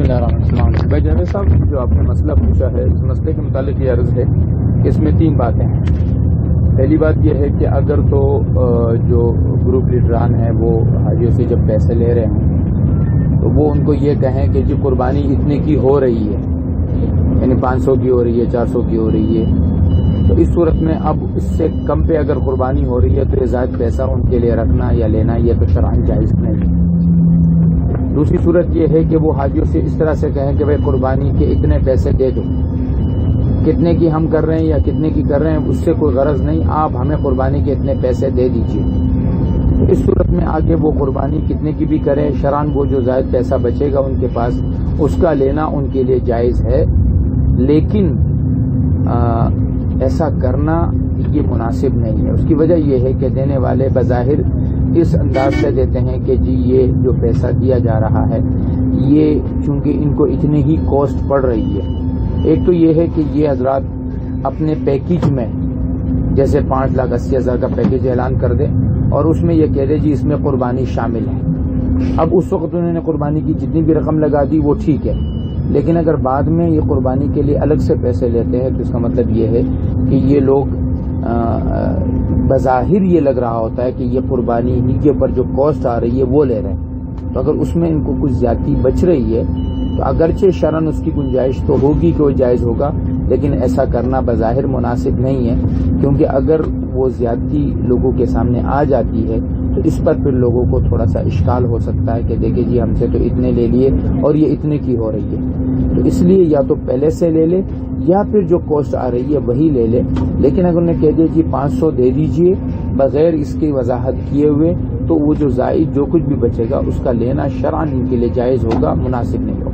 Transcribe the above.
بسم اللہ الرحمن الرحیم۔ بھائی جاوید صاحب، جو آپ نے مسئلہ پوچھا ہے، اس مسئلے کے متعلق یہ عرض ہے کہ اس میں 3 باتیں ہیں۔ پہلی بات یہ ہے کہ اگر تو جو گروپ لیڈران ہیں وہ حاجیوں سے جب پیسے لے رہے ہوں تو وہ ان کو یہ کہیں کہ جی قربانی اتنے کی ہو رہی ہے، یعنی 500 کی ہو رہی ہے، 400 کی ہو رہی ہے، تو اس صورت میں اب اس سے کم پہ اگر قربانی ہو رہی ہے تو یہ زائد پیسہ ان کے لیے رکھنا یا لینا یہ تو شرعاً جائز نہیں۔ دوسری صورت یہ ہے کہ وہ حاجیوں سے اس طرح سے کہیں کہ بھائی قربانی کے اتنے پیسے دے دو، کتنے کی ہم کر رہے ہیں یا کتنے کی کر رہے ہیں اس سے کوئی غرض نہیں، آپ ہمیں قربانی کے اتنے پیسے دے دیجیے۔ اس صورت میں آگے وہ قربانی کتنے کی بھی کریں، شرعاً وہ جو زائد پیسہ بچے گا ان کے پاس اس کا لینا ان کے لیے جائز ہے، لیکن ایسا کرنا یہ مناسب نہیں ہے۔ اس کی وجہ یہ ہے کہ دینے والے بظاہر اس انداز سے دیتے ہیں کہ جی یہ جو پیسہ دیا جا رہا ہے یہ چونکہ ان کو اتنی ہی کاسٹ پڑ رہی ہے۔ ایک تو یہ ہے کہ یہ حضرات اپنے پیکیج میں جیسے 5,80,000 کا پیکیج اعلان کر دے اور اس میں یہ کہہ دے جی اس میں قربانی شامل ہے۔ اب اس وقت انہوں نے قربانی کی جتنی بھی رقم لگا دی وہ ٹھیک ہے، لیکن اگر بعد میں یہ قربانی کے لیے الگ سے پیسے لیتے ہیں تو اس کا مطلب یہ ہے کہ یہ لوگ بظاہر یہ لگ رہا ہوتا ہے کہ یہ قربانی ہی کے اوپر جو کاسٹ آ رہی ہے وہ لے رہے ہیں، تو اگر اس میں ان کو کچھ زیادتی بچ رہی ہے تو اگرچہ شرعاً اس کی گنجائش تو ہوگی کہ وہ جائز ہوگا، لیکن ایسا کرنا بظاہر مناسب نہیں ہے، کیونکہ اگر وہ زیادتی لوگوں کے سامنے آ جاتی ہے تو اس پر پھر لوگوں کو تھوڑا سا اشکال ہو سکتا ہے کہ دیکھیں جی ہم سے تو اتنے لے لیے اور یہ اتنے کی ہو رہی ہے، تو اس لیے یا تو پہلے سے لے لے یا پھر جو کاسٹ آ رہی ہے وہی لے لے، لیکن اگر انہیں کہہ دیا جی 500 دے دیجئے بغیر اس کی وضاحت کیے ہوئے تو وہ جو زائد جو کچھ بھی بچے گا اس کا لینا شرعاً ان کے لیے جائز ہوگا، مناسب نہیں ہوگا۔